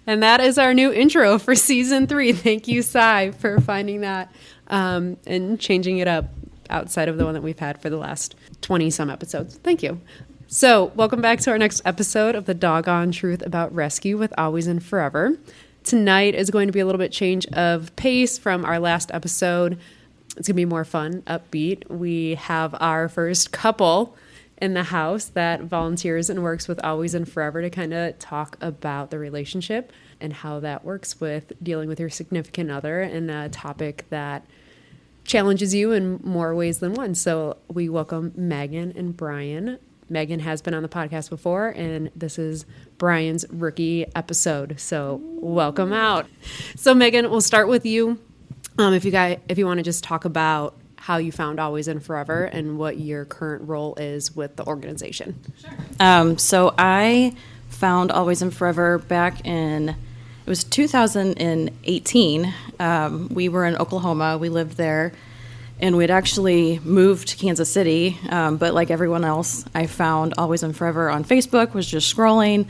And that is our new intro for season 3. Thank you, Sai, for finding that and changing it up outside of the one that we've had for the last 20 some episodes. Thank you. So welcome back to our next episode of the Doggone Truth About Rescue with Always and Furever. Tonight is going to be a little bit change of pace from our last episode. It's going to be more fun, upbeat. We have our first couple in the house that volunteers and works with Always and Furever to kind of talk about the relationship and how that works with dealing with your significant other and a topic that challenges you in more ways than one. So we welcome Meghan and Brian. Meghan has been on the podcast before, and this is Brian's rookie episode. So welcome out. So Meghan, we'll start with you. If you want to just talk about how you found Always and Furever and what your current role is with the organization. Sure. So I found Always and Furever back in, it was 2018. We were in Oklahoma. We lived there. And we'd actually moved to Kansas City, but like everyone else, I found Always and Furever on Facebook, was just scrolling,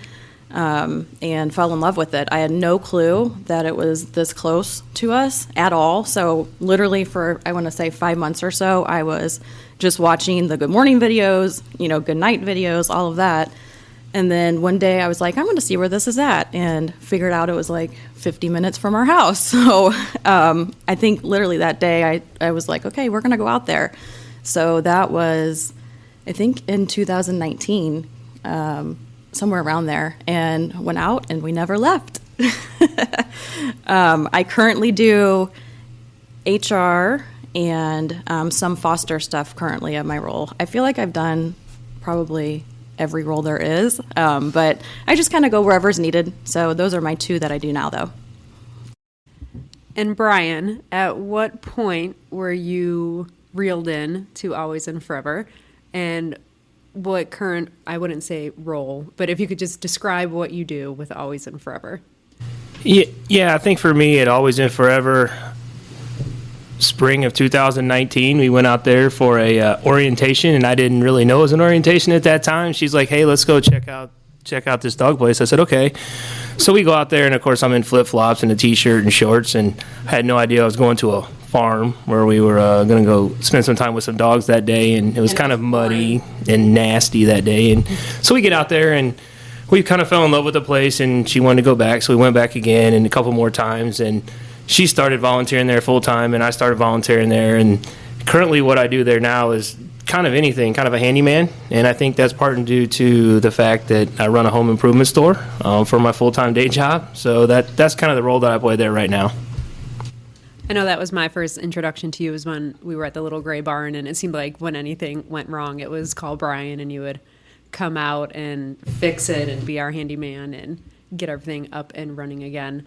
and fell in love with it. I had no clue that it was this close to us at all. So literally for, I want to say 5 months or so, I was just watching the good morning videos, good night videos, all of that. And then one day I was like, I'm going to see where this is at, and figured out it was like 50 minutes from our house. So I think literally that day I was like, okay, we're going to go out there. So that was, I think, in 2019, somewhere around there, and went out and we never left. I currently do HR and some foster stuff currently at my role. I feel like I've done probably every role there is, but I just kind of go wherever's needed. So those are my 2 that I do now, though. And Brian, at what point were you reeled in to Always and Furever, and what current, I wouldn't say role, but if you could just describe what you do with Always and Furever? Yeah, I think for me at Always and Furever, spring of 2019, we went out there for a orientation, and I didn't really know it was an orientation at that time. She's like, hey, let's go check out this dog place. I said, okay. So we go out there, and of course I'm in flip-flops and a t-shirt and shorts, and I had no idea I was going to a farm where we were going to go spend some time with some dogs that day, and it was kind of muddy and nasty that day. And so we get out there, and we kind of fell in love with the place, and she wanted to go back, so we went back again and a couple more times, and she started volunteering there full time, and I started volunteering there. And currently what I do there now is kind of anything, kind of a handyman. And I think that's partly due to the fact that I run a home improvement store for my full-time day job. So that's kind of the role that I play there right now. I know that was my first introduction to you, was when we were at the little gray barn, and it seemed like when anything went wrong, it was call Brian, and you would come out and fix it and be our handyman and get everything up and running again.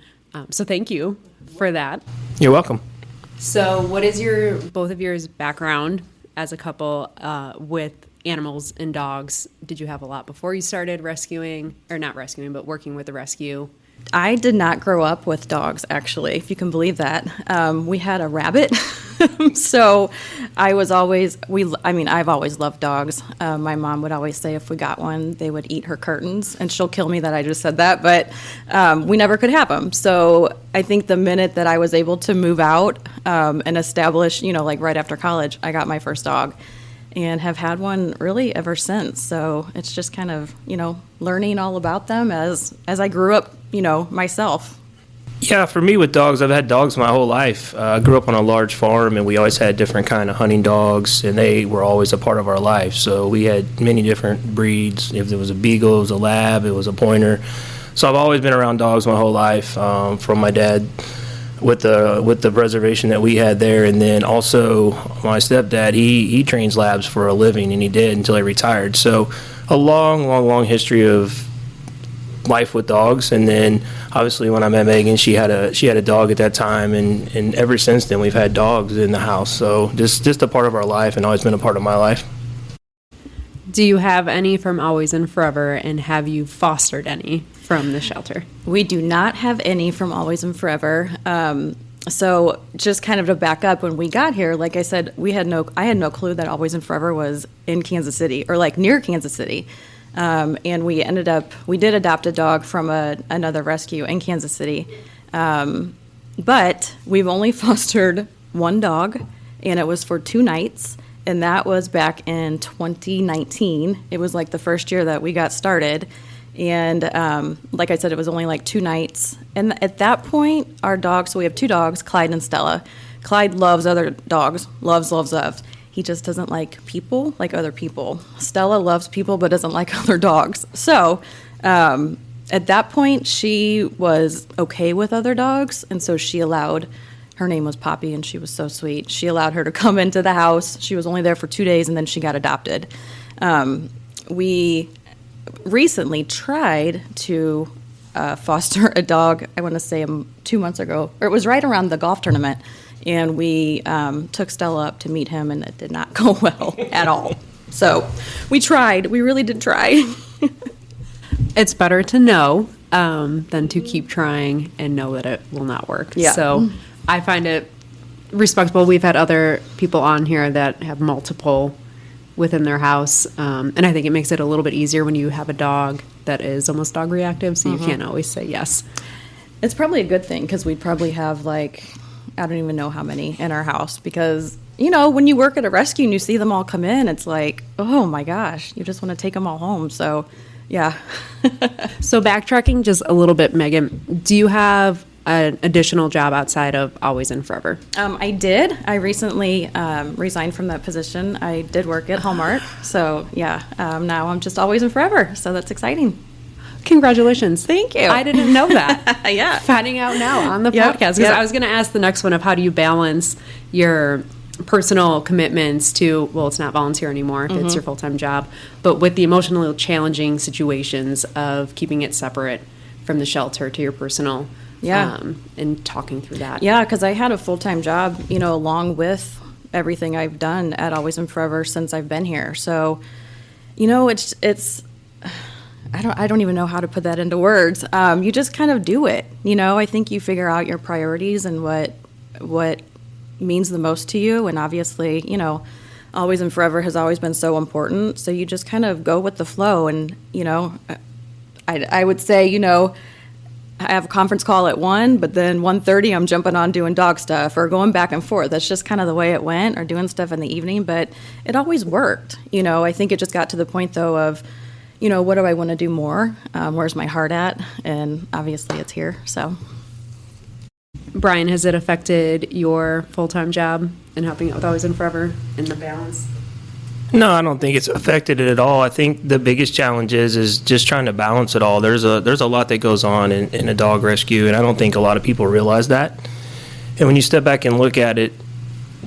So thank you for that. You're welcome. So what is both of yours background as a couple with animals and dogs? Did you have a lot before you started rescuing, or not rescuing, but working with the rescue? I did not grow up with dogs, actually, if you can believe that. We had a rabbit. So I was always, I've always loved dogs. My mom would always say if we got one, they would eat her curtains, and she'll kill me that I just said that, but we never could have them. So I think the minute that I was able to move out and establish, like right after college, I got my first dog and have had one really ever since. So it's just kind of, learning all about them as I grew up, myself. Yeah, for me with dogs, I've had dogs my whole life. I grew up on a large farm, and we always had different kind of hunting dogs, and they were always a part of our life. So we had many different breeds. If there was a beagle, it was a lab, it was a pointer. So I've always been around dogs my whole life, from my dad with the reservation that we had there, and then also my stepdad, he trains labs for a living, and he did until he retired. So a long history of life with dogs. And then obviously when I met Meghan, she had a dog at that time, and ever since then we've had dogs in the house. So just a part of our life, and always been a part of my life. Do you have any from Always and Furever, and have you fostered any from the shelter? We do not have any from Always and Furever. So just kind of to back up, when we got here, like I said, I had no clue that Always and Furever was in Kansas City, or like near Kansas City. And we did adopt a dog from another rescue in Kansas City. But we've only fostered one dog, and it was for 2 nights. And that was back in 2019. It was like the first year that we got started. And like I said, it was only like 2 nights. And at that point, our dogs, so we have 2 dogs, Clyde and Stella. Clyde loves other dogs, loves. He just doesn't like people, like other people. Stella loves people but doesn't like other dogs. So at that point, she was okay with other dogs. And so she allowed, her name was Poppy, and she was so sweet. She allowed her to come into the house. She was only there for 2 days, and then she got adopted. We recently tried to foster a dog, I want to say 2 months ago, or it was right around the golf tournament, and we took Stella up to meet him, and it did not go well at all. So we tried. We really did try. It's better to know than to keep trying and know that it will not work. Yeah. So I find it respectable. We've had other people on here that have multiple within their house. And I think it makes it a little bit easier when you have a dog that is almost dog reactive, so you can't always say yes. It's probably a good thing because we'd probably have like, I don't even know how many in our house because, when you work at a rescue and you see them all come in, it's like, oh my gosh, you just want to take them all home. So, yeah. So backtracking just a little bit, Megan, do you have an additional job outside of Always and Forever? I did. I recently resigned from that position. I did work at Hallmark. So, yeah, now I'm just Always and Forever. So that's exciting. Congratulations. Thank you. I didn't know that. Yeah. Finding out now on the Yep, podcast. Because yep. I was going to ask the next one of how do you balance your personal commitments to, well, it's not volunteer anymore, it's your full-time job, but with the emotionally challenging situations of keeping it separate from the shelter to your personal, and talking through that. Yeah, because I had a full-time job, along with everything I've done at Always and Forever since I've been here. So, it's I don't even know how to put that into words. You just kind of do it. I think you figure out your priorities and what means the most to you. And obviously, Always and Forever has always been so important. So you just kind of go with the flow. And, I would say, I have a conference call at 1, but then 1:30 I'm jumping on doing dog stuff or going back and forth. That's just kind of the way it went, or doing stuff in the evening. But it always worked. I think it just got to the point, though, of, what do I want to do more? Where's my heart at? And obviously it's here, so. Brian, has it affected your full-time job and helping out with Always and Forever and the balance? No, I don't think it's affected it at all. I think the biggest challenge is just trying to balance it all. There's a lot that goes on in a dog rescue, and I don't think a lot of people realize that. And when you step back and look at it,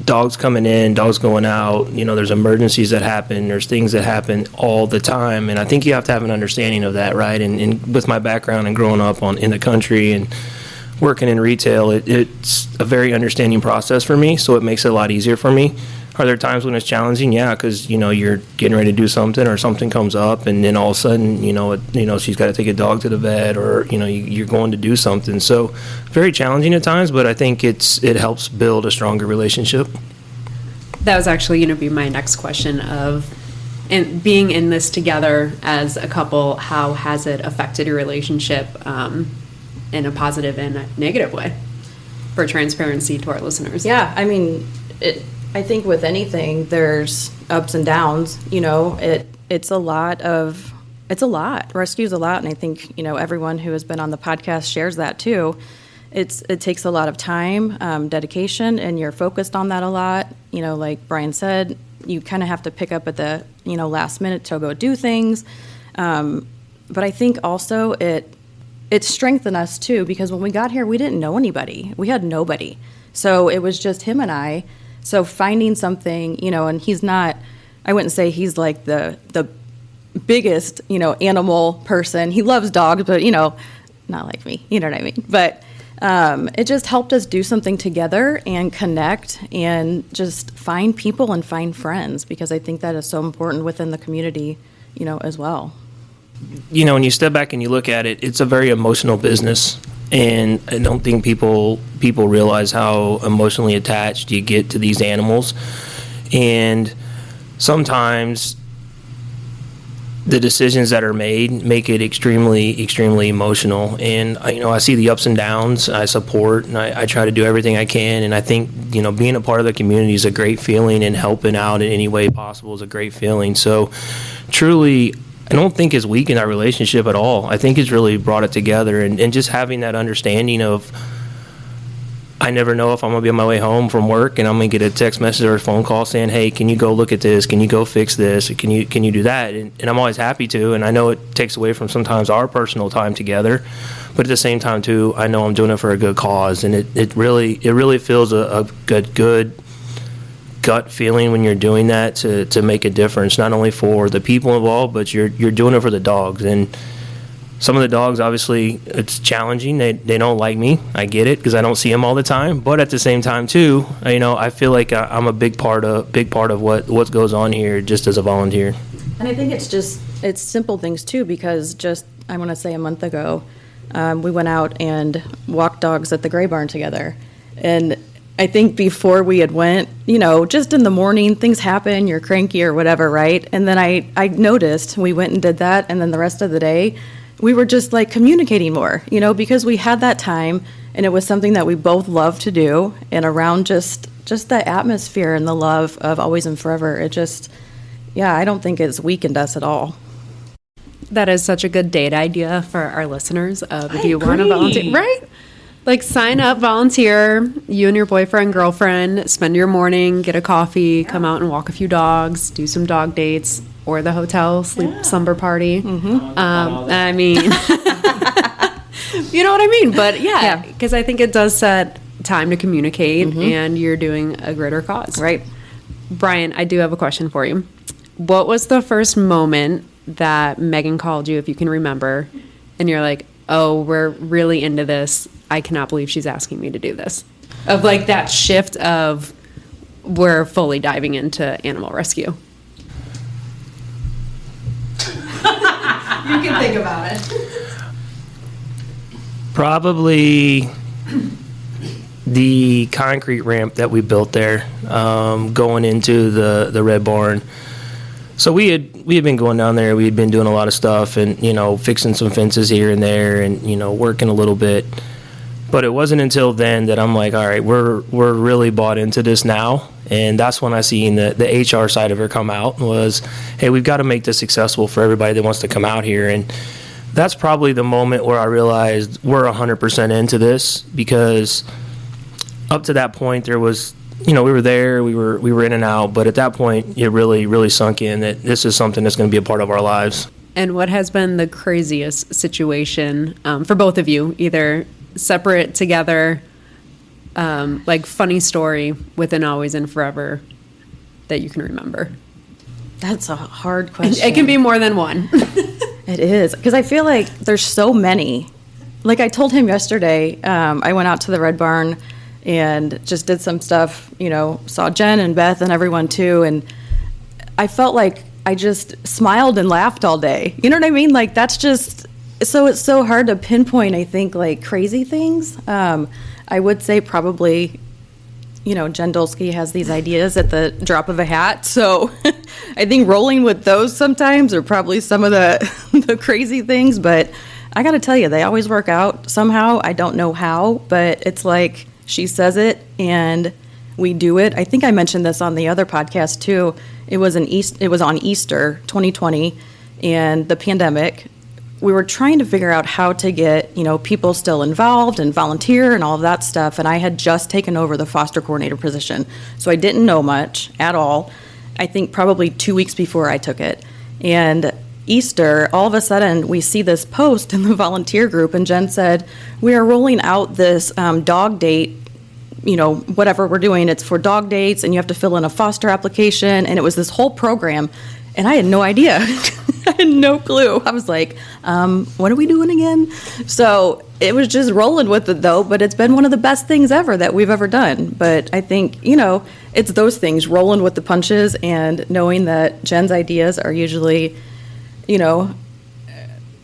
dogs coming in, dogs going out, there's emergencies that happen, there's things that happen all the time, and I think you have to have an understanding of that, right? And with my background and growing up in the country and working in retail, it's a very understanding process for me, so it makes it a lot easier for me. Are there times when it's challenging? Yeah, because you're getting ready to do something, or something comes up, and then all of a sudden, she's got to take a dog to the vet, or you're going to do something. So, very challenging at times, but I think it helps build a stronger relationship. That was actually going to be my next question of, and being in this together as a couple, how has it affected your relationship in a positive and a negative way? For transparency to our listeners. Yeah, I mean, I think with anything, there's ups and downs. It's a lot. Rescue's a lot, and I think everyone who has been on the podcast shares that too. It takes a lot of time, dedication, and you're focused on that a lot. Like Brian said, you kind of have to pick up at the last minute to go do things. But I think also it strengthened us too, because when we got here, we didn't know anybody. We had nobody, so it was just him and I. So finding something, and he's not, I wouldn't say he's like the biggest, animal person. He loves dogs, but, not like me, you know what I mean? But it just helped us do something together and connect and just find people and find friends, because I think that is so important within the community, as well. When you step back and you look at it, it's a very emotional business. And I don't think people realize how emotionally attached you get to these animals. And sometimes the decisions that are made make it extremely, extremely emotional. And, I see the ups and downs. I support, and I try to do everything I can. And I think, being a part of the community is a great feeling, and helping out in any way possible is a great feeling. So, truly, I don't think it's weakened our relationship at all. I think it's really brought it together. And just having that understanding of, I never know if I'm going to be on my way home from work and I'm going to get a text message or a phone call saying, hey, can you go look at this? Can you go fix this? Can you do that? And I'm always happy to. And I know it takes away from sometimes our personal time together. But at the same time, too, I know I'm doing it for a good cause. And it really feels a good gut feeling when you're doing that to make a difference, not only for the people involved, but you're doing it for the dogs. And some of the dogs, obviously, it's challenging. They don't like me. I get it because I don't see them all the time. But at the same time, too, I feel like I'm a big part of what goes on here just as a volunteer. And I think it's simple things, too, because I want to say a month ago, we went out and walked dogs at the Gray Barn together. And I think before we had went, just in the morning, things happen, you're cranky or whatever, right? And then I noticed we went and did that, and then the rest of the day, we were just like communicating more, because we had that time, and it was something that we both love to do, and around just the atmosphere and the love of Always and Forever, I don't think it's weakened us at all. That is such a good date idea for our listeners. If you want to volunteer, right? Like, sign up, volunteer, you and your boyfriend, girlfriend, spend your morning, get a coffee, come out and walk a few dogs, do some dog dates, or the hotel slumber party. Mm-hmm. I mean, you know what I mean? But yeah, because I think it does set time to communicate, mm-hmm. and you're doing a greater cause. Right. Brian, I do have a question for you. What was the first moment that Meghan called you, if you can remember, and you're like, oh, we're really into this. I cannot believe she's asking me to do this. Of like that shift of we're fully diving into animal rescue. You can think about it. Probably the concrete ramp that we built there, going into the Red Barn. So we had been going down there. We had been doing a lot of stuff, and fixing some fences here and there, and working a little bit. But it wasn't until then that I'm like, all right, we're really bought into this now. And that's when I seen the HR side of her come out, was, hey, we've got to make this successful for everybody that wants to come out here. And that's probably the moment where I realized we're 100% into this, because up to that point there was, we were there, we were in and out. But at that point, it really, really sunk in that this is something that's going to be a part of our lives. And what has been the craziest situation for both of you, either separate, together, like funny story within Always and Forever that you can remember? That's a hard question. It can be more than one. It is, because I feel like there's so many. Like I told him yesterday, I went out to the Red Barn and just did some stuff, saw Jen and Beth and everyone too, and I felt like I just smiled and laughed all day. You know what I mean? Like that's just... So it's so hard to pinpoint, I think, like crazy things. I would say probably, Jen Dolsky has these ideas at the drop of a hat. So I think rolling with those sometimes are probably some of the crazy things. But I got to tell you, they always work out somehow. I don't know how, but it's like she says it and we do it. I think I mentioned this on the other podcast too. It was on Easter 2020 and the pandemic. We were trying to figure out how to get, people still involved and volunteer and all of that stuff. And I had just taken over the foster coordinator position. So I didn't know much at all. I think probably 2 weeks before I took it. And Easter, all of a sudden, we see this post in the volunteer group. And Jen said, we are rolling out this dog date, whatever we're doing. It's for dog dates and you have to fill in a foster application. And it was this whole program. And I had no idea. I had no clue. I was like, what are we doing again? So it was just rolling with it, though. But it's been one of the best things ever that we've ever done. But I think, it's those things, rolling with the punches and knowing that Jen's ideas are usually,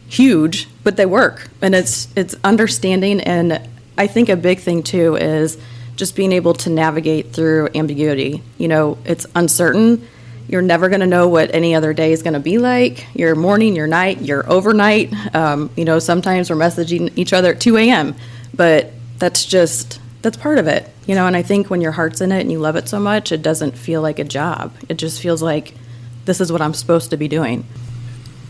huge, but they work. And it's understanding. And I think a big thing, too, is just being able to navigate through ambiguity. It's uncertain. You're never going to know what any other day is going to be like. Your morning, your night, your overnight. Sometimes we're messaging each other at 2 a.m., but that's part of it, and I think when your heart's in it and you love it so much, it doesn't feel like a job. It just feels like this is what I'm supposed to be doing.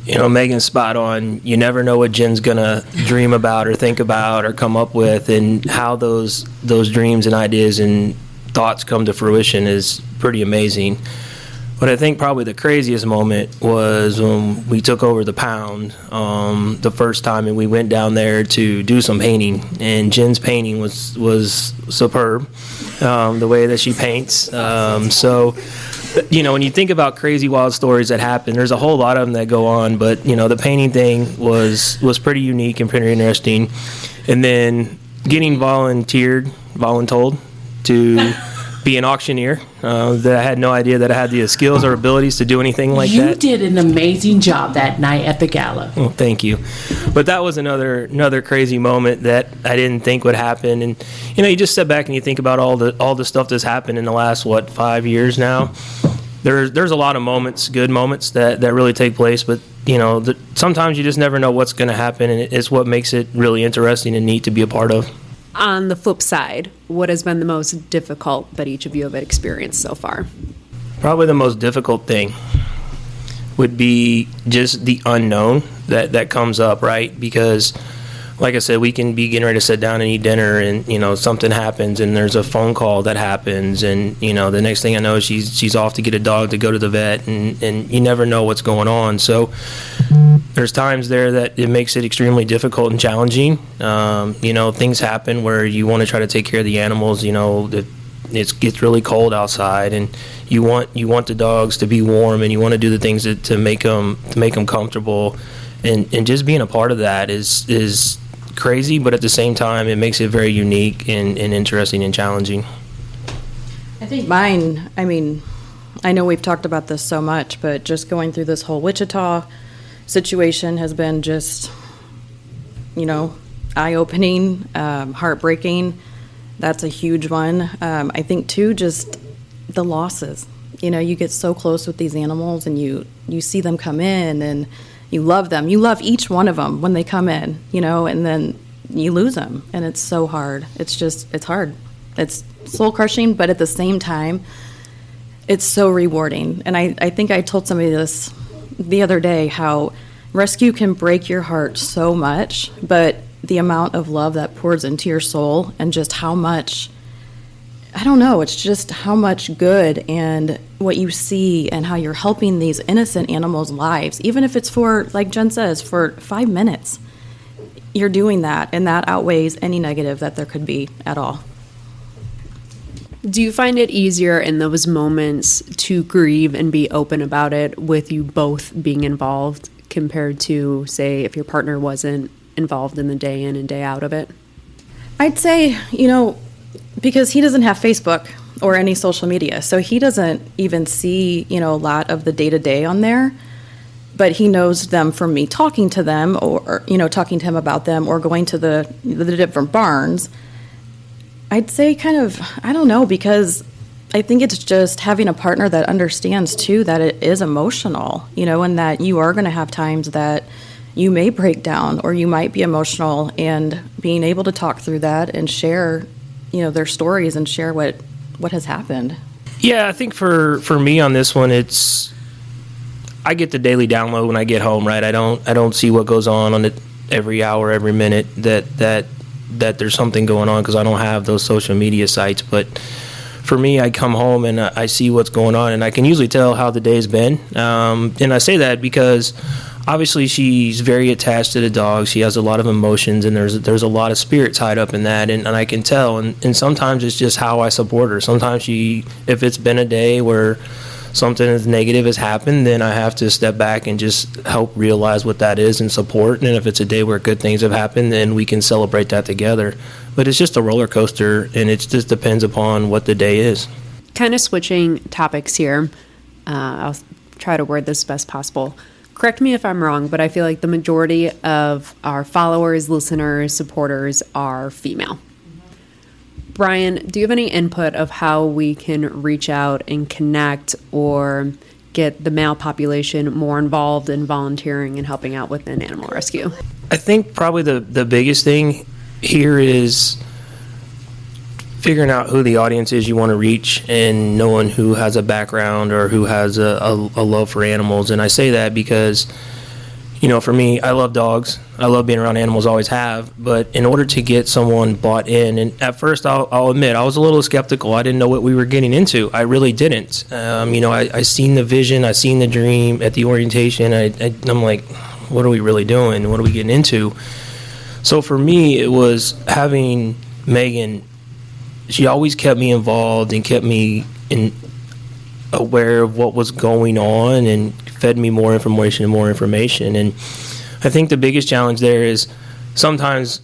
Megan's spot on. You never know what Jen's gonna dream about or think about or come up with, and how those dreams and ideas and thoughts come to fruition is pretty amazing. But I think probably the craziest moment was when we took over the pound the first time, and we went down there to do some painting. And Jen's painting was superb, the way that she paints. So, when you think about crazy wild stories that happen, there's a whole lot of them that go on. But the painting thing was pretty unique and pretty interesting. And then getting voluntold to be an auctioneer, that I had no idea that I had the skills or abilities to do anything like that. You did an amazing job that night at the gala. Well, thank you. But that was another crazy moment that I didn't think would happen. And you just step back and you think about all the stuff that's happened in the last 5 years now. There's a lot of moments, good moments that really take place, but sometimes you just never know what's going to happen, and it's what makes it really interesting and neat to be a part of. On the flip side, what has been the most difficult that each of you have experienced so far? Probably the most difficult thing would be just the unknown that comes up, right? Because, like I said, we can be getting ready to sit down and eat dinner, and something happens, and there's a phone call that happens, and the next thing I know, she's off to get a dog to go to the vet, and you never know what's going on. So there's times there that it makes it extremely difficult and challenging. Things happen where you want to try to take care of the animals. It gets really cold outside, and you want the dogs to be warm, and you want to do the things to make them comfortable, and just being a part of that is crazy, but at the same time, it makes it very unique and interesting and challenging. I think mine, I know we've talked about this so much, but just going through this whole Wichita situation has been just, eye-opening, heartbreaking. That's a huge one. I think, too, just the losses. You get so close with these animals, and you see them come in, and you love them. You love each one of them when they come in, and then you lose them, and it's so hard. It's hard. It's soul-crushing, but at the same time, it's so rewarding. And I think I told somebody this the other day, how rescue can break your heart so much, but the amount of love that pours into your soul, and just how much, I don't know, it's just how much good and what you see, and how you're helping these innocent animals' lives, even if it's for, like Jen says, for 5 minutes. You're doing that, and that outweighs any negative that there could be at all. Do you find it easier in those moments to grieve and be open about it with you both being involved, compared to, say, if your partner wasn't involved in the day in and day out of it? I'd say, because he doesn't have Facebook or any social media, so he doesn't even see, a lot of the day-to-day on there, but he knows them from me talking to them, or talking to him about them, or going to the different barns. I'd say kind of, I don't know, because I think it's just having a partner that understands, too, that it is emotional, and that you are going to have times that you may break down, or you might be emotional, and being able to talk through that and share, their stories, and share what has happened. Yeah, I think for me on this one, I get the daily download when I get home, right? I don't see what goes on it every hour, every minute that there's something going on, because I don't have those social media sites. But for me, I come home and I see what's going on, and I can usually tell how the day's been. And I say that because obviously she's very attached to the dog. She has a lot of emotions, and there's a lot of spirit tied up in that, and I can tell. And sometimes it's just how I support her. Sometimes if it's been a day where something negative has happened, then I have to step back and just help realize what that is and support. And if it's a day where good things have happened, then we can celebrate that together. But it's just a roller coaster, and it just depends upon what the day is. Kind of switching topics here. I'll try to word this best possible. Correct me if I'm wrong, but I feel like the majority of our followers, listeners, supporters are female. Brian, do you have any input of how we can reach out and connect, or get the male population more involved in volunteering and helping out with an animal rescue? I think probably the biggest thing here is figuring out who the audience is you want to reach and knowing who has a background or who has a love for animals. And I say that because, for me, I love dogs. I love being around animals, always have. But in order to get someone bought in, and at first I'll admit I was a little skeptical. I didn't know what we were getting into. I really didn't. I seen the vision, I seen the dream at the orientation. I'm like, what are we really doing? What are we getting into? So for me, it was having Meghan. She always kept me involved and kept me aware of what was going on and fed me more information. And I think the biggest challenge there is sometimes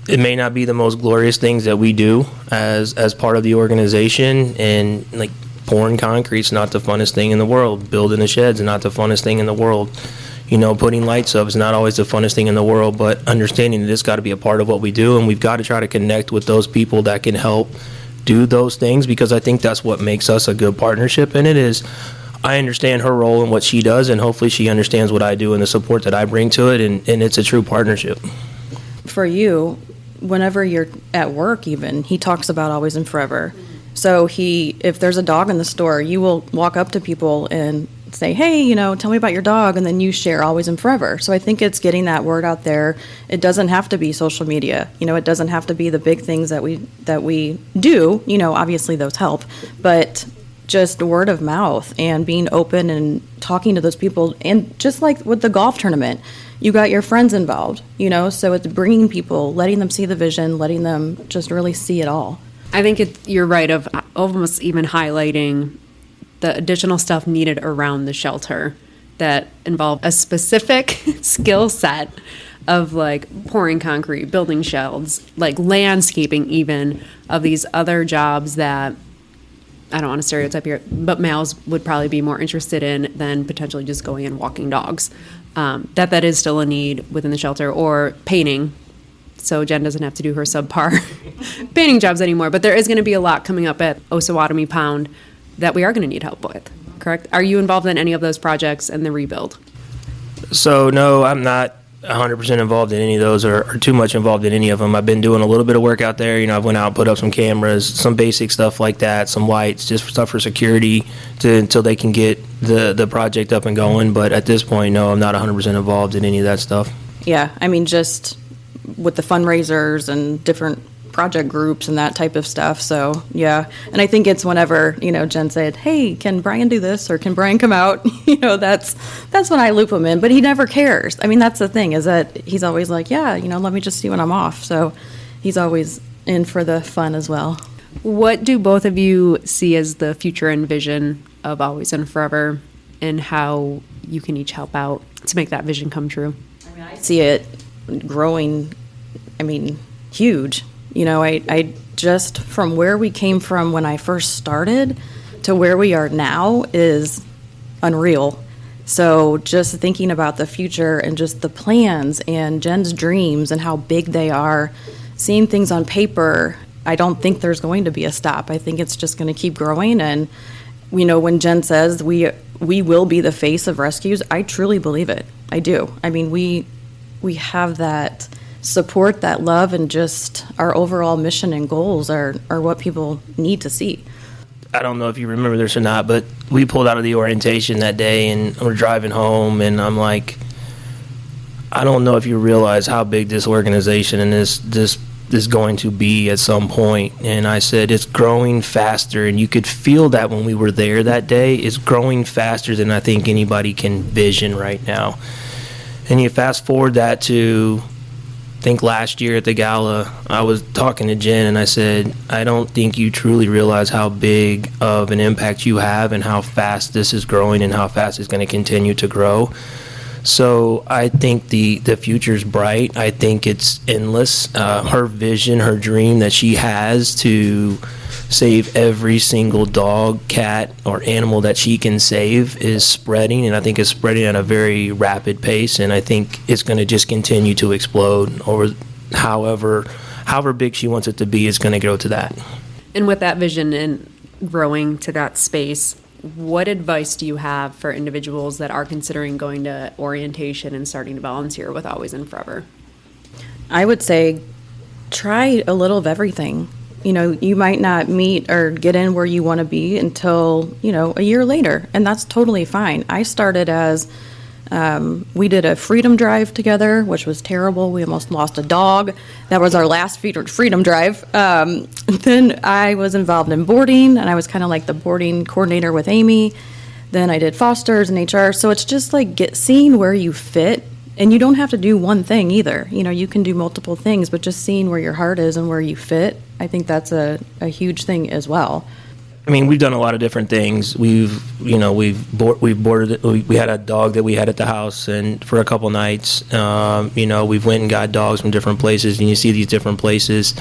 it may not be the most glorious things that we do as part of the organization. And like pouring concrete's not the funnest thing in the world. Building the shed's not the funnest thing in the world. Putting lights up is not always the funnest thing in the world, but understanding that it's got to be a part of what we do, and we've got to try to connect with those people that can help do those things, because I think that's what makes us a good partnership. And it is, I understand her role and what she does, and hopefully she understands what I do and the support that I bring to it, and it's a true partnership. For you, whenever you're at work even, he talks about Always and Forever. So if there's a dog in the store, you will walk up to people and say, hey, tell me about your dog, and then you share Always and Forever. So I think it's getting that word out there. It doesn't have to be social media. It doesn't have to be the big things that we do. Obviously those help, but just word of mouth and being open and talking to those people. And just like with the golf tournament, you got your friends involved, so it's bringing people, letting them see the vision, letting them just really see it all. I think you're right of almost even highlighting the additional stuff needed around the shelter that involve a specific skill set of like pouring concrete, building shelves, like landscaping even, of these other jobs that, I don't want to stereotype here, but males would probably be more interested in than potentially just going and walking dogs. That is still a need within the shelter, or painting. So Jen doesn't have to do her subpar painting jobs anymore. But there is going to be a lot coming up at Osawatomie Pound that we are going to need help with, correct? Are you involved in any of those projects and the rebuild? So no, I'm not 100% involved in any of those, or too much involved in any of them. I've been doing a little bit of work out there. I've went out and put up some cameras, some basic stuff like that, some lights, just stuff for security until they can get the project up and going. But at this point, no, I'm not 100% involved in any of that stuff. Yeah, just with the fundraisers and different project groups and that type of stuff. So yeah, and I think it's whenever Jen said, hey, can Brian do this, or can Brian come out, that's when I loop him in. But he never cares. That's the thing, is that he's always like, yeah, let me just see when I'm off. So he's always in for the fun as well. What do both of you see as the future and vision of Always and Forever, and how you can each help out to make that vision come true? I see it growing, huge. I just, from where we came from when I first started to where we are now is unreal. So just thinking about the future and just the plans and Jen's dreams and how big they are, seeing things on paper, I don't think there's going to be a stop. I think it's just going to keep growing. And, when Jen says we will be the face of rescues, I truly believe it. I do. We have that support, that love, and just our overall mission and goals are what people need to see. I don't know if you remember this or not, but we pulled out of the orientation that day and we're driving home, and I'm like, I don't know if you realize how big this organization and this is going to be at some point. And I said, it's growing faster, and you could feel that when we were there that day. It's growing faster than I think anybody can vision right now. And you fast forward that to, I think last year at the gala, I was talking to Jen and I said, I don't think you truly realize how big of an impact you have and how fast this is growing and how fast it's going to continue to grow. So I think the future's bright. I think it's endless. Her vision, her dream that she has to save every single dog, cat, or animal that she can save is spreading, and I think it's spreading at a very rapid pace, and I think it's going to just continue to explode over however big she wants it to be. It's going to go to that. And with that vision and growing to that space, what advice do you have for individuals that are considering going to orientation and starting to volunteer with Always and Forever? I would say try a little of everything. You know, you might not meet or get in where you want to be until, you know, a year later, and that's totally fine. I started as we did a freedom drive together, which was terrible. We almost lost a dog. That was our last freedom drive. Then I was involved in boarding, and I was kind of like the boarding coordinator with Amy. Then I did fosters and HR. So it's just like seeing where you fit. And you don't have to do one thing either. You know, you can do multiple things, but just seeing where your heart is and where you fit, I think that's a huge thing as well. I mean, we've done a lot of different things. We've boarded. We had a dog that we had at the house, and for a couple nights, we've went and got dogs from different places, and you see these different places.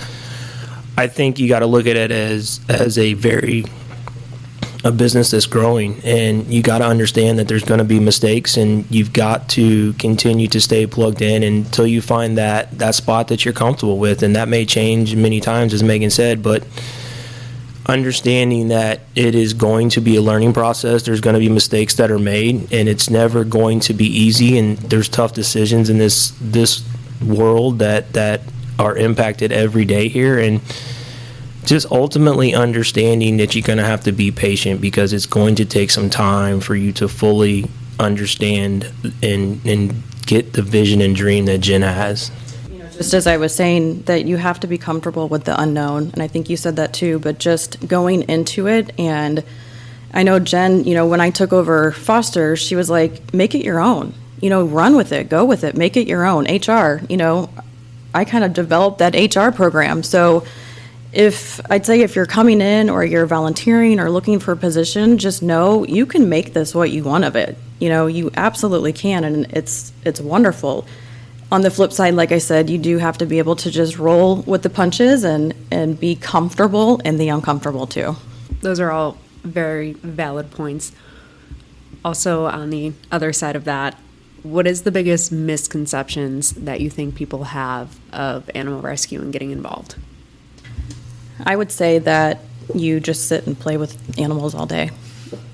I think you got to look at it as a business that's growing, and you got to understand that there's going to be mistakes, and you've got to continue to stay plugged in until you find that spot that you're comfortable with, and that may change many times, as Megan said, but understanding that it is going to be a learning process. There's going to be mistakes that are made, and it's never going to be easy, and there's tough decisions in this world that are impacted every day here, and just ultimately understanding that you're going to have to be patient, because it's going to take some time for you to fully understand and get the vision and dream that Jenna has. Just as I was saying, that you have to be comfortable with the unknown, and I think you said that too, but just going into it. And I know Jen, when I took over Foster, she was like, make it your own, run with it, go with it, make it your own. HR, I kind of developed that HR program. So I'd say if you're coming in or you're volunteering or looking for a position, just know you can make this what you want of it. You absolutely can, and it's wonderful. On the flip side, like I said, you do have to be able to just roll with the punches and be comfortable in the uncomfortable too. Those are all very valid points. Also, on the other side of that, what is the biggest misconceptions that you think people have of animal rescue and getting involved? I would say that you just sit and play with animals all day.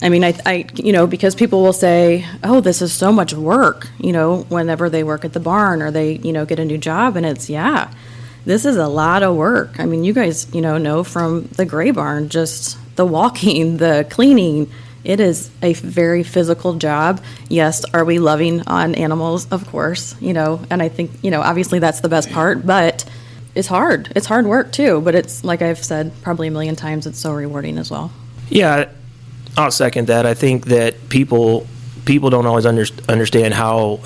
I mean, I because people will say, oh, this is so much work, whenever they work at the barn or they, get a new job. And it's, this is a lot of work. I mean, you guys, know from the gray barn, just the walking, the cleaning, it is a very physical job. Yes, are we loving on animals? Of course, and I think, obviously that's the best part, but it's hard. It's hard work too, but it's, like I've said probably a million times, it's so rewarding as well. Yeah, I'll second that. I think that people don't always understand how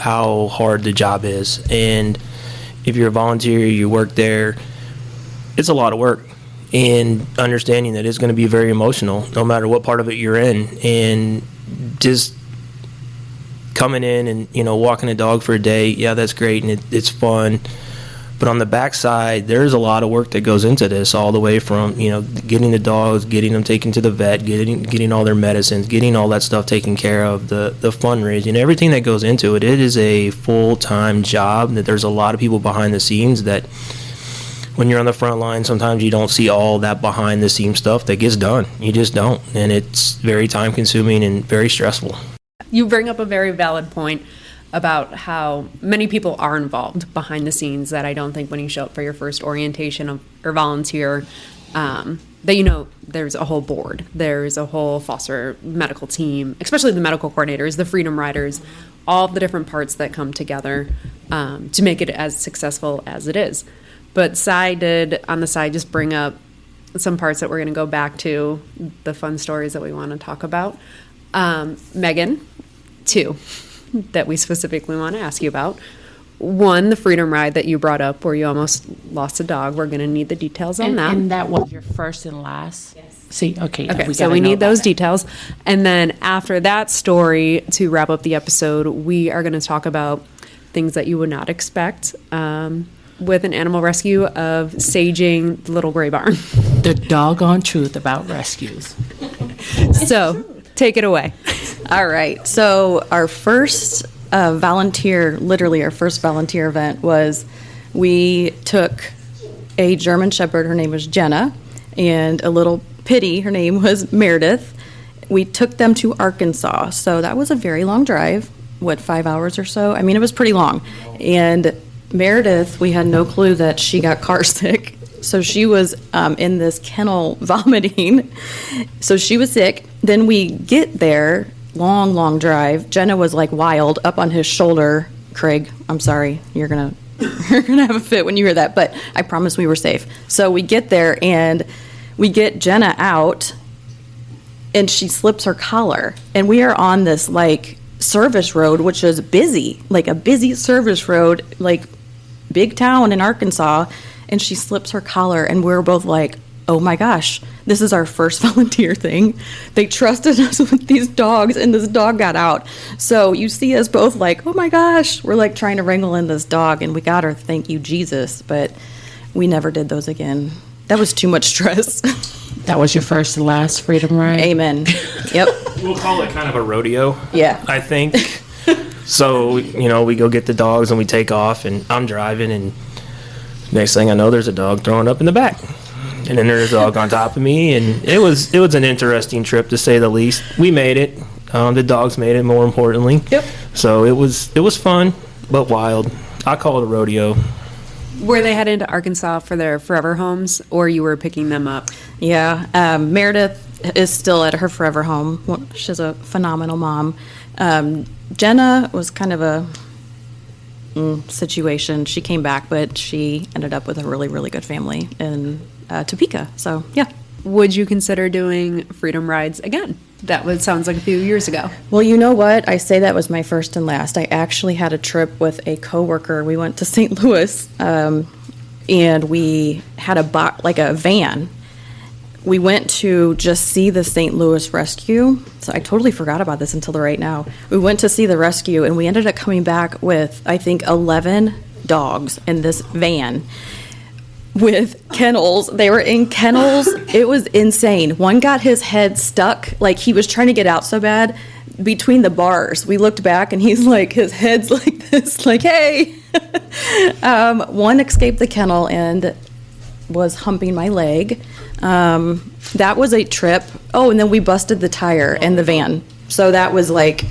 hard the job is, and if you're a volunteer, you work there, it's a lot of work, and understanding that it's going to be very emotional no matter what part of it you're in, and just coming in and walking a dog for a day, that's great and it's fun. But on the backside, there's a lot of work that goes into this, all the way from, getting the dogs, getting them taken to the vet, getting all their medicines, getting all that stuff taken care of, the fundraising, everything that goes into it. It is a full-time job that there's a lot of people behind the scenes that when you're on the front line, sometimes you don't see all that behind-the-scenes stuff that gets done. You just don't. And it's very time-consuming and very stressful. You bring up a very valid point about how many people are involved behind the scenes that I don't think when you show up for your first orientation or volunteer, that there's a whole board. There's a whole foster medical team, especially the medical coordinators, the freedom riders, all the different parts that come together to make it as successful as it is. But Cy did, on the side, just bring up some parts that we're going to go back to, the fun stories that we want to talk about. Megan, 2. That we specifically want to ask you about. 1, the freedom ride that you brought up where you almost lost a dog. We're going to need the details on that. And that was your first and last? Yes. See, okay. So we need those details. And then after that story, to wrap up the episode, we are going to talk about things that you would not expect with an animal rescue of saging the little gray barn. The doggone truth about rescues. So take it away. All right. So our first volunteer event was we took a German Shepherd. Her name was Jenna, and a little pitty. Her name was Meredith. we took them to Arkansas. So that was a very long drive, 5 hours or so? I mean, it was pretty long. And Meredith, we had no clue that she got car sick. So she was in this kennel vomiting. So she was sick. Then we get there, long drive. Jenna was like wild, up on his shoulder. Craig, I'm sorry, you're gonna have a fit when you hear that, but I promise we were safe. So we get there and we get Jenna out, and she slips her collar, and we are on this like service road, which is busy, like a busy service road, like big town in Arkansas, and she slips her collar, and we're both like, oh my gosh, this is our first volunteer thing. They trusted us with these dogs, and this dog got out. So you see us both like, oh my gosh, we're like trying to wrangle in this dog, and we got her, thank you, Jesus. But we never did those again. That was too much stress. That was your first and last freedom ride? Amen. Yep. We'll call it kind of a rodeo. Yeah. I think. So, we go get the dogs and we take off, and I'm driving, and next thing I know, there's a dog throwing up in the back. And then there's a dog on top of me, and it was an interesting trip, to say the least. We made it. The dogs made it, more importantly. Yep. So it was fun, but wild. I call it a rodeo. Were they heading to Arkansas for their forever homes, or you were picking them up? Yeah. Meredith is still at her forever home. Well, she's a phenomenal mom. Jenna was kind of a situation. She came back, but she ended up with a really, really good family in Topeka. So, yeah. Would you consider doing freedom rides again? Sounds like a few years ago. Well, you know what? I say that was my first and last. I actually had a trip with a coworker. We went to St. Louis, and we had a van. We went to just see the St. Louis rescue. So I totally forgot about this until right now. We went to see the rescue, and we ended up coming back with, I think, 11 dogs in this van with kennels. They were in kennels. It was insane. One got his head stuck, like he was trying to get out so bad, between the bars. We looked back, and he's like, his head's like this, like, hey. One escaped the kennel and was humping my leg. That was a trip. Oh, and then we busted the tire in the van. So that was like,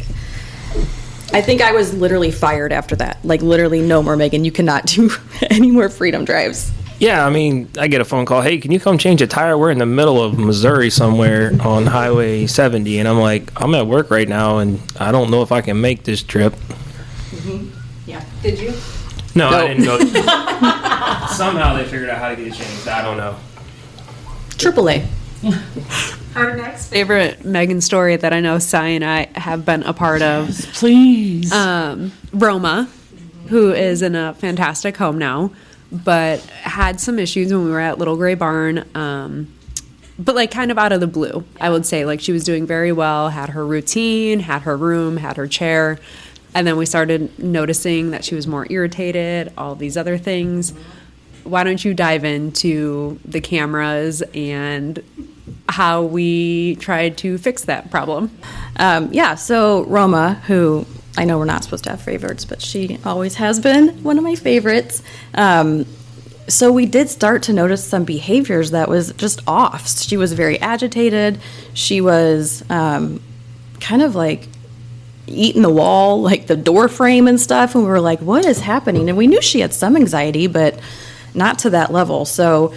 I think I was literally fired after that. Like, literally, no more, Megan. You cannot do any more freedom drives. Yeah, I mean, I get a phone call, hey, can you come change a tire? We're in the middle of Missouri somewhere on Highway 70. And I'm like, I'm at work right now, and I don't know if I can make this trip. Mm-hmm. Yeah. Did you? No, I didn't go. Somehow they figured out how to get it changed. I don't know. AAA. Our next favorite Meghan story that I know Cy and I have been a part of. Please. Roma, who is in a fantastic home now, but had some issues when we were at Little Gray Barn, but like kind of out of the blue, I would say. Like, she was doing very well, had her routine, had her room, had her chair, and then we started noticing that she was more irritated, all these other things. Why don't you dive into the cameras and how we tried to fix that problem? So Roma, who I know we're not supposed to have favorites, but she always has been one of my favorites. So we did start to notice some behaviors that was just off. She was very agitated. She was kind of like eating the wall, like the door frame and stuff. And we were like, what is happening? And we knew she had some anxiety, but not to that level. So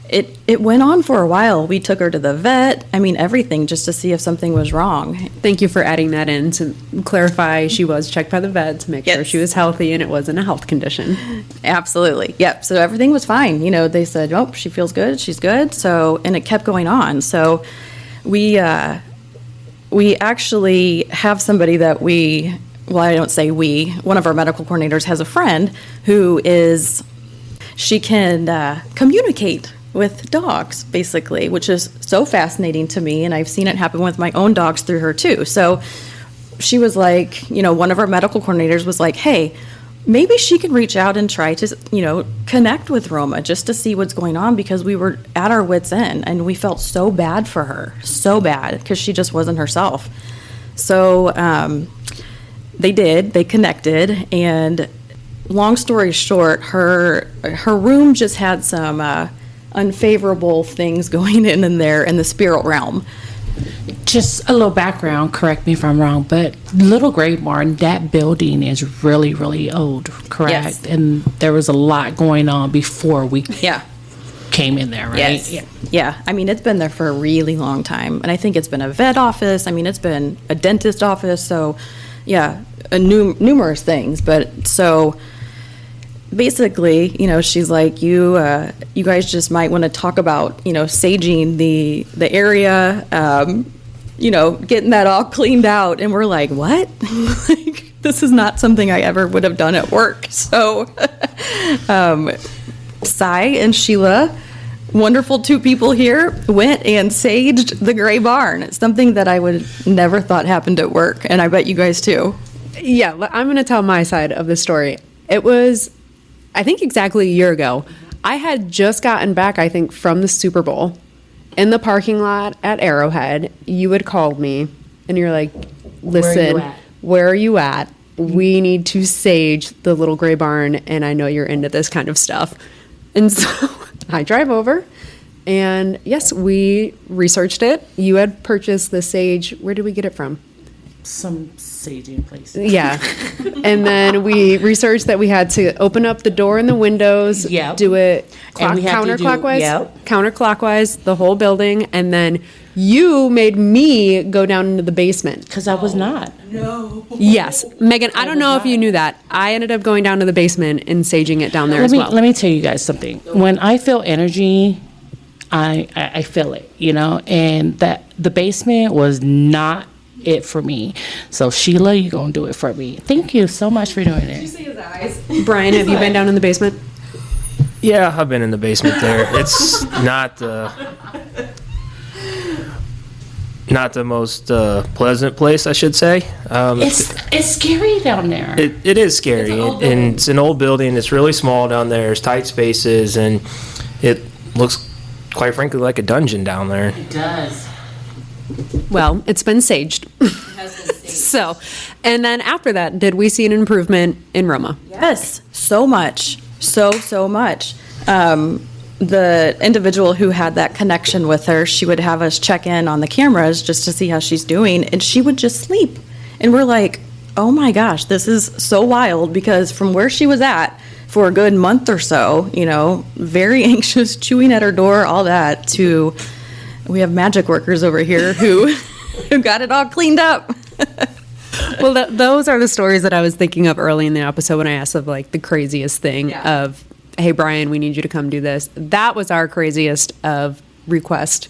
it went on for a while. We took her to the vet. I mean, everything, just to see if something was wrong. Thank you for adding that in to clarify. She was checked by the vet to make sure she was healthy and it wasn't a health condition. Absolutely. Yep. So everything was fine. You know, they said, oh, she feels good. She's good. So, and it kept going on. So we actually have somebody that I don't say we, one of our medical coordinators has a friend who she can communicate with dogs, basically, which is so fascinating to me, and I've seen it happen with my own dogs through her, too. So she was like, one of our medical coordinators was like, hey, maybe she can reach out and try to, connect with Roma just to see what's going on, because we were at our wits' end, and we felt so bad for her, so bad, because she just wasn't herself. So they connected, and long story short, her room just had some unfavorable things going in there in the spirit realm. Just a little background, correct me if I'm wrong, but Little Gray Barn, that building is really, really old, correct? Yes. And there was a lot going on before we Yeah. came in there, right? Yes. Yeah. I mean, it's been there for a really long time. And I think it's been a vet office. I mean, it's been a dentist office. So, yeah, numerous things. But so basically, she's like, you guys just might want to talk about, saging the area, getting that all cleaned out. And we're like, what? Like, this is not something I ever would have done at work. So, Cy and Sheila, wonderful two people here, went and saged the Gray Barn. It's something that I would never thought happened at work, and I bet you guys too. Yeah, I'm going to tell my side of the story. It was, I think, exactly a year ago. I had just gotten back, I think, from the Super Bowl. In the parking lot at Arrowhead, you had called me, and you're like, listen, where are you at? We need to sage the Little Gray Barn, and I know you're into this kind of stuff. And so I drive over, and yes, we researched it. You had purchased the sage. Where did we get it from? Some saging place. Yeah. And then we researched that we had to open up the door and the windows, Yep. do it And we had to do- counterclockwise, yep. counterclockwise, the whole building. And then you made me go down into the basement. Because I was not. Yes. Megan, I don't know if you knew that. I ended up going down to the basement and saging it down there as well. Let me tell you guys something. When I feel energy, I feel it, and that the basement was not it for me. So Sheila, you're going to do it for me. Thank you so much for doing it. Brian, have you been down in the basement? Yeah, I've been in the basement there. It's not the most pleasant place, I should say. It's scary down there. It is scary, and it's an old building. It's really small down there. There's tight spaces, and it looks, quite frankly, like a dungeon down there. It does. Well, it's been saged. So, and then after that, did we see an improvement in Roma? Yes, so much. So much. The individual who had that connection with her, she would have us check in on the cameras just to see how she's doing, and she would just sleep. And we're like, oh my gosh, this is so wild, because from where she was at for a good month or so, very anxious, chewing at her door, all that, to we have magic workers over here who got it all cleaned up. Well, those are the stories that I was thinking of early in the episode when I asked of like the craziest thing of, hey, Brian, we need you to come do this. That was our craziest of request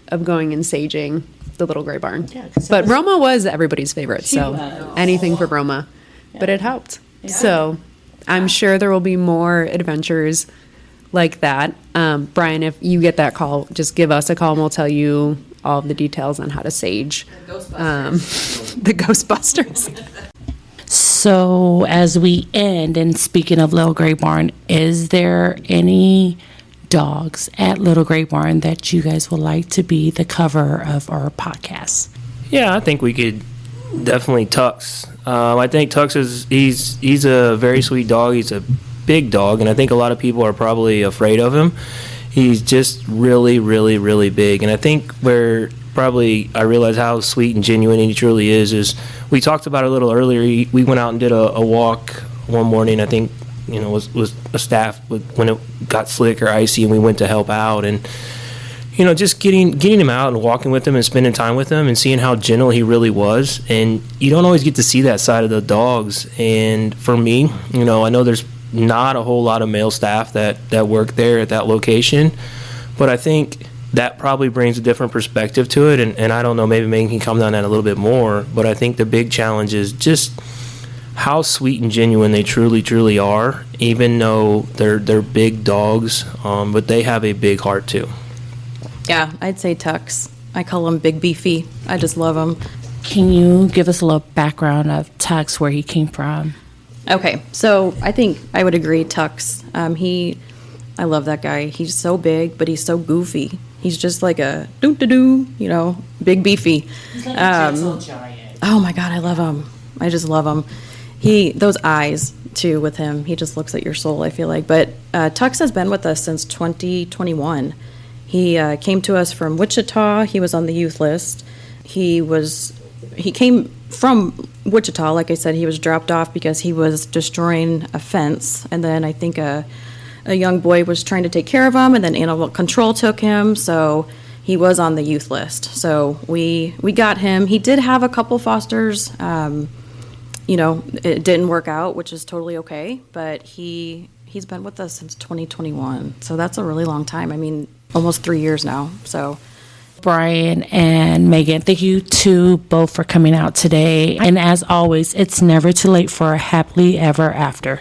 of going and saging the Little Gray Barn. Yeah, 'cause but Roma was everybody's favorite, so anything for Roma. But it helped. Yeah. So I'm sure there will be more adventures like that. Brian, if you get that call, just give us a call and we'll tell you all of the details on how to sage the Ghostbusters. So as we end, and speaking of Little Gray Barn, is there any dogs at Little Gray Barn that you guys would like to be the cover of our podcast? Yeah, I think we could definitely Tux. I think Tux he's a very sweet dog. He's a big dog, and I think a lot of people are probably afraid of him. He's just really, really, really big. And I think where probably I realize how sweet and genuine he truly is we talked about it a little earlier. We went out and did a walk one morning. I think, was a staff when it got slick or icy, and we went to help out. And, just getting him out and walking with him and spending time with him and seeing how gentle he really was. And you don't always get to see that side of the dogs. And for me, I know there's not a whole lot of male staff that work there at that location, but I think that probably brings a different perspective to it, and I don't know, maybe Megan can come down that a little bit more, but I think the big challenge is just how sweet and genuine they truly, truly are, even though they're big dogs, but they have a big heart too. Yeah, I'd say Tux. I call him Big Beefy. I just love him. Can you give us a little background of Tux, where he came from? Okay, so I think I would agree, Tux. I love that guy. He's so big, but he's so goofy. He's just like a doo-doo-doo, Big Beefy. He's like a gentle giant. Oh my God, I love him. I just love him. Those eyes too with him. He just looks at your soul, I feel like. But Tux has been with us since 2021. He came to us from Wichita. He was on the youth list. He came from Wichita. Like I said, he was dropped off because he was destroying a fence. And then I think a young boy was trying to take care of him, and then animal control took him. So he was on the youth list. So we got him. He did have a couple fosters. It didn't work out, which is totally okay. But he's been with us since 2021. So that's a really long time. I mean, almost 3 years now. So Brian and Meghan, thank you to both for coming out today. And as always, it's never too late for a happily ever after.